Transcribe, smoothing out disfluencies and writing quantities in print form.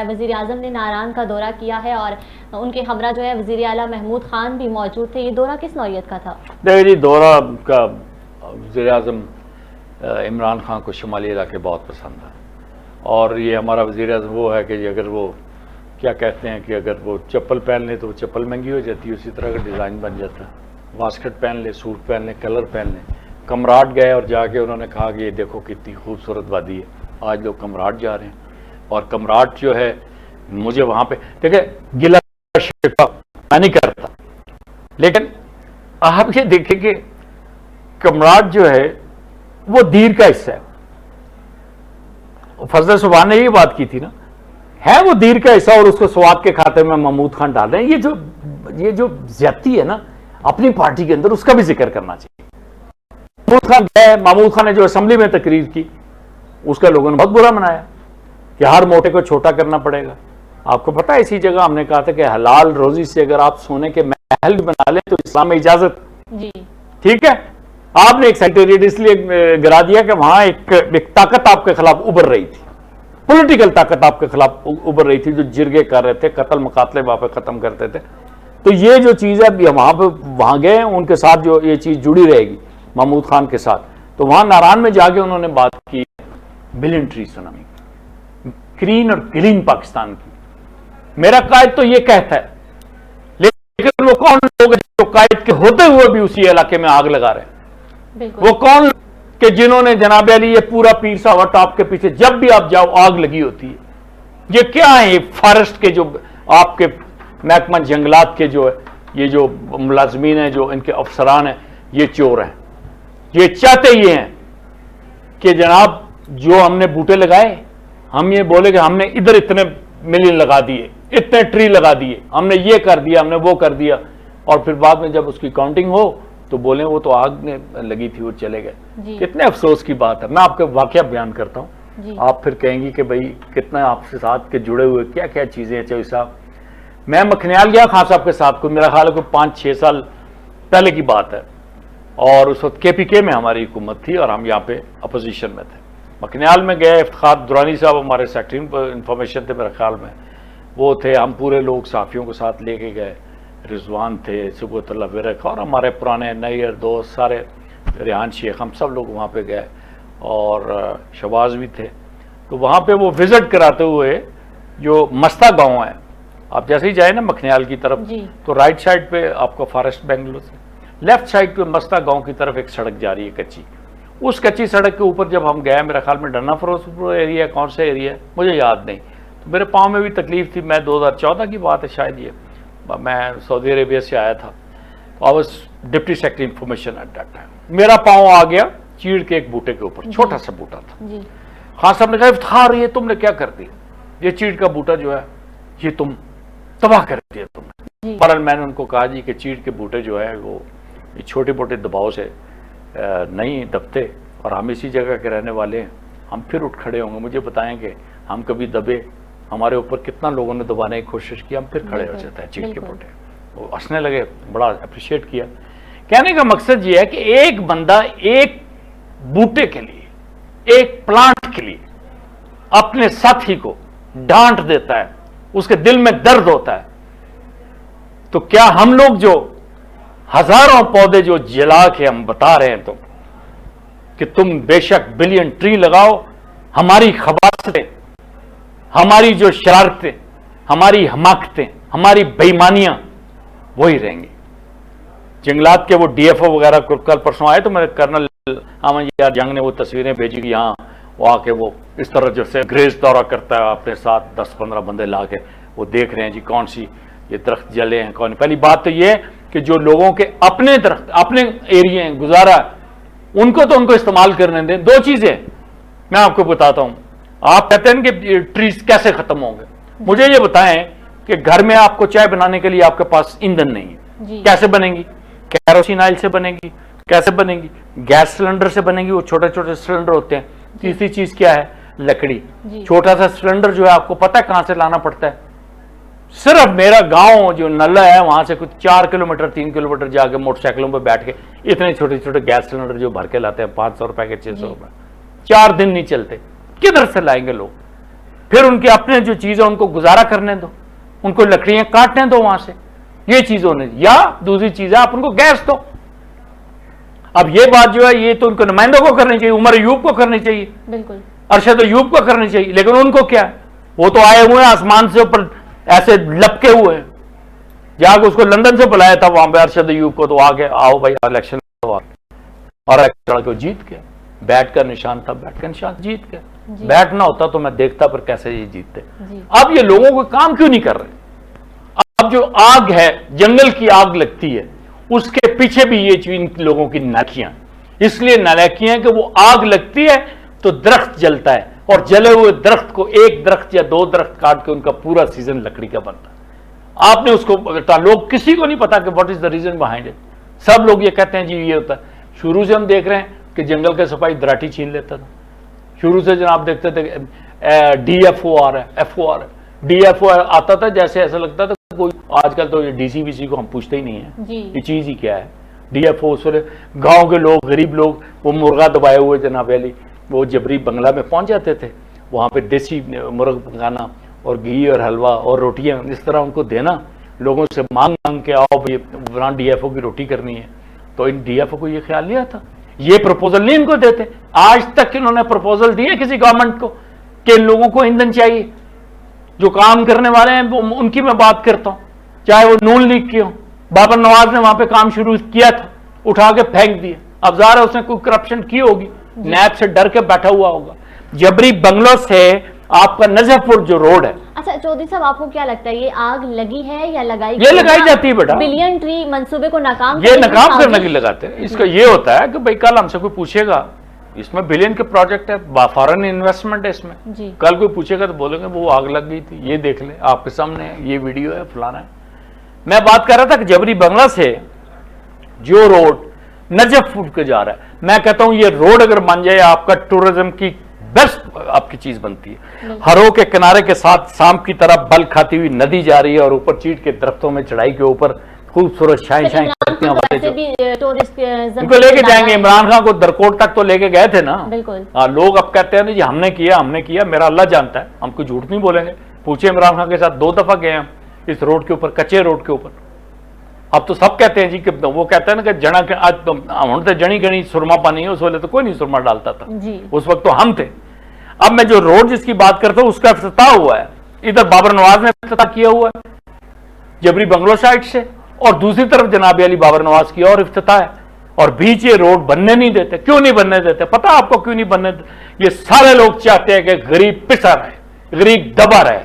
ہے. وزیر اعظم نے ناران کا دورہ کیا ہے اور ان کے ہمراہ جو ہے وزیر اعلیٰ محمود خان بھی موجود تھے. یہ دورہ کس نوعیت کا تھا؟ دیکھیں جی، دورہ کا وزیر اعظم عمران خان کو شمالی علاقے بہت پسند ہے، اور یہ ہمارا وزیر اعظم وہ ہے کہ اگر وہ کیا کہتے ہیں کہ اگر وہ چپل پہن لے تو وہ چپل مہنگی ہو جاتی ہے، اسی طرح کا ڈیزائن بن جاتا ہے. واسکٹ پہن لے، سوٹ پہن لے، کلر پہن لیں. کمراٹ گئے اور جا کے انہوں نے کہا کہ یہ دیکھو کتنی خوبصورت وادی ہے. آج لوگ کمراٹ جا رہے ہیں، اور کمراٹ جو ہے مجھے وہاں پہ دیکھیں گلہ شکوہ میں نہیں کرتا، لیکن آپ یہ دیکھیں کہ کمراٹ جو ہے وہ دیر کا حصہ ہے. فضل سبحان نے یہ بات کی تھی نا، ہے وہ دیر کا حصہ اور اس کو سواد کے کھاتے میں محمود خان ڈال رہے ہیں. یہ جو زیادتی ہے نا اپنی پارٹی کے اندر، اس کا بھی ذکر کرنا چاہیے. محمود خان گئے، محمود خان نے جو اسمبلی میں تقریر کی اس کا لوگوں نے بہت برا منایا کہ ہر موٹے کو چھوٹا کرنا پڑے گا. آپ کو پتا ہے اسی جگہ ہم نے کہا تھا کہ حلال روزی سے اگر آپ سونے کے محل بنا لیں تو اسلام میں اجازت. جی ٹھیک ہے، آپ نے ایک سیکریٹریٹ اس لیے گرا دیا کہ وہاں ایک طاقت آپ کے خلاف ابھر رہی تھی، پولیٹیکل طاقت آپ کے خلاف ابھر رہی تھی جو جرگے کر رہے تھے، قتل مقاتلے وہاں پہ ختم کرتے تھے. تو یہ جو چیز ہے وہاں گئے ان کے ساتھ جو یہ چیز جڑی رہے گی محمود خان کے ساتھ. تو وہاں ناران میں جا کے انہوں نے بات کی بلین ٹری سونامی کی، گرین اور کلین پاکستان کی. میرا قائد تو یہ کہتا ہے، لیکن وہ کون لوگ ہیں جو قائد کے ہوتے ہوئے بھی اسی علاقے میں آگ لگا رہے ہیں؟ وہ کون کہ جنہوں نے جناب علی یہ پورا پیر ساوا ٹاپ کے پیچھے جب بھی آپ جاؤ آگ لگی ہوتی ہے؟ یہ کیا ہے؟ فارسٹ کے جو آپ کے محکمہ جنگلات کے جو ہے یہ جو ملازمین ہیں، جو ان کے افسران ہیں، یہ چور ہیں. یہ چاہتے یہ ہیں کہ جناب جو ہم نے بوٹے لگائے، ہم یہ بولے کہ ہم نے ادھر اتنے ملین لگا دیے، اتنے ٹری لگا دیے، ہم نے یہ کر دیا، ہم نے وہ کر دیا، اور پھر بعد میں جب اس کی کاؤنٹنگ ہو تو بولیں وہ تو آگ نے لگی تھی اور چلے گئے. کتنے افسوس کی بات ہے. میں آپ کو واقعہ بیان کرتا ہوں، آپ پھر کہیں گی کہ بھئی کتنا آپ سے ساتھ کے جڑے ہوئے کیا کیا چیزیں ہیں. چوہی صاحب، میں مکھنیال گیا خان صاحب کے ساتھ، کوئی میرا خیال ہے کوئی 5-6 سال پہلے کی بات ہے، اور اس وقت کے پی کے میں ہماری حکومت تھی اور ہم یہاں پہ اپوزیشن میں تھے. مکھنیال میں گئے، افتخار درانی صاحب ہمارے سیکٹری انفارمیشن تھے میرے خیال میں، وہ تھے. ہم پورے لوگ صحافیوں کے ساتھ لے کے گئے، رضوان تھے، ثبوت اللہ ورق، اور ہمارے پرانے نئے دوست سارے، ریحان شیخ، ہم سب لوگ وہاں پہ گئے، اور شواز بھی تھے. تو وہاں پہ وہ وزٹ کراتے ہوئے جو مستہ گاؤں ہے، آپ جیسے ہی جائیں نا مکھنیال کی طرف تو رائٹ سائڈ پہ آپ کو فارسٹ بنگلو سے، لیفٹ سائڈ پہ مستہ گاؤں کی طرف ایک سڑک جا رہی ہے کچی. اس کچی سڑک کے اوپر جب ہم گئے، میرا خیال میں ڈنا فروز پور ایریا، کون سا ایریا ہے مجھے یاد نہیں، تو میرے پاؤں میں بھی تکلیف تھی. میں 2014 کی بات ہے شاید، یہ میں سعودی عربیہ سے آیا تھا، I was deputy secretary information at that time. میرا پاؤں آ گیا چیڑ کے ایک بوٹے کے اوپر، چھوٹا سا بوٹا تھا. خان صاحب نے کہا افتخار یہ تم نے کیا کر دیا، یہ چیڑ کا بوٹا جو ہے یہ تم تباہ کر دیا تم نے. پر میں نے ان کو کہا جی کہ چیڑ کے بوٹے جو ہے وہ چھوٹے موٹے دباؤ سے نہیں دبتے، اور ہم اسی جگہ کے رہنے والے ہیں، ہم پھر اٹھ کھڑے ہوں گے. مجھے بتائیں کہ ہم کبھی دبے، ہمارے اوپر کتنا لوگوں نے دبانے کی کوشش کی، ہم پھر کھڑے ہو جاتے ہیں. چیڑ کے بوٹے وہ ہنسنے لگے، بڑا اپریشیٹ کیا. کہنے کا مقصد یہ ہے کہ ایک بندہ ایک بوٹے کے لیے، ایک پلانٹ کے لیے اپنے ساتھی کو ڈانٹ دیتا ہے، اس کے دل میں درد ہوتا ہے. تو کیا ہم لوگ جو ہزاروں پودے جو جلا کے ہم بتا رہے ہیں کہ تم بے شک بلین ٹری لگاؤ، ہماری خباثتیں، ہماری جو شرارتیں، ہماری حماقتیں، ہماری بےایمانیاں وہی رہیں گی. جنگلات کے وہ ڈی ایف او وغیرہ کل پرسوں آئے تو میرے کرنل امن یار جنگ نے وہ تصویریں بھیجی کہ یہاں وہ آ کے وہ اس طرح جیسے گریز دورہ کرتا ہے اپنے ساتھ 10-15 بندے لا کے، وہ دیکھ رہے ہیں جی کون سی یہ درخت جلے ہیں کون. پہلی بات تو یہ کہ جو لوگوں کے اپنے درخت اپنے ایریے ہیں گزارا، ان کو استعمال کرنے دیں. دو چیزیں میں آپ کو بتاتا ہوں. آپ کہتے ہیں کہ ٹریز کیسے ختم ہوں گے، مجھے یہ بتائیں کہ گھر میں آپ کو چائے بنانے کے لیے آپ کے پاس ایندھن نہیں ہے، کیسے بنے گی؟ کیروسین آئل سے بنے گی. کیسے بنے گی؟ گیس سلنڈر سے بنے گی. وہ چھوٹے چھوٹے سلنڈر ہوتے ہیں. تیسری چیز کیا ہے؟ لکڑی. چھوٹا سا سلنڈر جو ہے آپ کو پتہ ہے کہاں سے لانا پڑتا ہے؟ صرف میرا گاؤں جو نلا ہے وہاں سے کچھ 4 کلومیٹر 3 کلومیٹر جا کے موٹر سائیکلوں پہ بیٹھ کے اتنے چھوٹے چھوٹے گیس سلنڈر جو بھر کے لاتے ہیں 500 روپے کے 600 روپے، 4 دن نہیں چلتے. کدھر سے لائیں گے لوگ؟ پھر ان کے اپنے جو چیزیں ان کو گزارا کرنے دو، ان کو لکڑیاں کاٹنے دو وہاں سے، یہ چیزوں نے، یا دوسری چیز ہے آپ ان کو گیس دو۔ اب یہ بات جو ہے یہ تو ان کو نمائندوں کو کرنی چاہیے، عمر ایوب کو کرنی چاہیے، بالکل ارشد ایوب کو کرنی چاہیے، لیکن ان کو کیا ہے، وہ تو آئے ہوئے ہیں آسمان سے اوپر ایسے لپکے ہوئے ہیں، جا کے اس کو لندن سے بلایا تھا وہاں پہ ارشد ایوب کو، تو آگے آؤ بھائی الیکشن اور کو جیت گیا، بیٹ کا نشان تھا، بیٹ کا نشان جیت گیا، بیٹ نہ ہوتا تو میں دیکھتا پر کیسے یہ جیتتے۔ اب یہ لوگوں کو کام کیوں نہیں کر رہے؟ اب جو آگ ہے، جنگل کی آگ لگتی ہے، اس کے پیچھے بھی یہ ان لوگوں کی نالیکیاں، اس لیے نالیکیاں کہ وہ آگ لگتی ہے تو درخت جلتا ہے، اور جلے ہوئے درخت کو ایک درخت یا دو درخت کاٹ کے ان کا پورا سیزن لکڑی کا بنتا ہے۔ آپ نے اس کو، لوگ کسی کو نہیں پتا کہ what is the reason behind it, سب لوگ یہ کہتے ہیں جی یہ ہوتا ہے۔ شروع سے ہم دیکھ رہے ہیں کہ جنگل کا صفائی دراٹی چھین لیتا تھا، شروع سے جناب دیکھتے تھے ڈی ایف او آ رہا ہے، ایف او آ رہا ہے، ڈی ایف او آتا تھا جیسے ایسا لگتا تھا کوئی، آج کل تو یہ ڈی سی بی سی کو ہم پوچھتے ہی نہیں ہیں یہ چیز ہی کیا ہے ڈی ایف او۔ گاؤں کے لوگ، غریب لوگ، وہ مرغا دبائے ہوئے جناب علی وہ جبری بنگلہ میں پہنچ جاتے تھے، وہاں پہ دیسی مرغ پکانا اور گھی اور حلوہ اور روٹیاں اس طرح ان کو دینا، لوگوں سے مانگ مانگ کے آؤ فلاں ڈی ایف او کی روٹی کرنی ہے، تو ان ڈی ایف او کو یہ خیال نہیں آتا، یہ پروپوزل نہیں ان کو دیتے۔ آج تک انہوں نے پروپوزل دیے کسی گورنمنٹ کو کہ ان لوگوں کو ایندھن چاہیے؟ جو کام کرنے والے ہیں ان کی میں بات کرتا ہوں، چاہے وہ نون لیگ کے ہوں، بابر نواز نے وہاں پہ کام شروع کیا تھا، اٹھا کے پھینک دیا، اب ظاہر ہے اس نے کوئی کرپشن کی ہوگی، نیب سے ڈر کے بیٹھا ہوا ہوگا۔ جبری بنگلوں سے آپ کا نجف پور جو روڈ ہے۔ اچھا چودھری صاحب، آپ کو کیا لگتا ہے یہ آگ لگی ہے یا لگائی؟ یہ لگائی جاتی ہے بیٹا، بلین ٹری منصوبے کو ناکام یہ ناکام کرنے کی لگاتے ہیں۔ اس کا یہ ہوتا ہے کہ بھائی کل ہم سے کوئی پوچھے گا، اس میں بلین کے پروجیکٹ ہے، فارن انویسٹمنٹ ہے اس میں، کل کوئی پوچھے گا تو بولیں گے وہ آگ لگ گئی تھی، یہ دیکھ لیں آپ کے سامنے ہے، یہ ویڈیو ہے، فلانا ہے۔ میں بات کر رہا تھا کہ جبری بنگلہ سے جو روڈ نجف پور کے جا رہا ہے، میں کہتا ہوں یہ روڈ اگر بن جائے آپ کا ٹورزم کی بیسٹ آپ کی چیز بنتی ہے۔ ہرو کے کنارے کے ساتھ شام کی طرف بل کھاتی ہوئی ندی جا رہی ہے، اور اوپر چیٹ کے درختوں میں چڑھائی کے اوپر خوبصورت شائن کرتیاں والے جو ان کو لے کے جائیں گے۔ عمران خان کو درکوٹ تک تو لے کے گئے تھے نا، لوگ اب کہتے ہیں جی ہم نے کیا، میرا اللہ جانتا ہے، ہم کوئی جھوٹ نہیں بولیں گے۔ پوچھے عمران خان کے ساتھ 2 دفعہ گئے ہم اس روڈ کے اوپر، کچے روڈ کے اوپر۔ اب تو سب کہتے ہیں جی کہ وہ کہتے ہیں نا کہ جڑی گنی سرما پانی ہے، اس وقت تو کوئی نہیں سرما ڈالتا تھا، اس وقت تو ہم تھے۔ اب میں جو روڈ جس کی بات کرتا ہوں اس کا افتتاح ہوا ہے، ادھر بابر نواز نے افتتاح کیا ہوا ہے جبری بنگلو سائڈ سے، اور دوسری طرف جناب علی بابر نواز کی اور افتتاح ہے، اور بیچ یہ روڈ بننے نہیں دیتے۔ کیوں نہیں بننے دیتے؟ پتا آپ کو کیوں نہیں بننے دیتے؟ یہ سارے لوگ چاہتے ہیں کہ غریب پسا رہے، غریب دبا رہے۔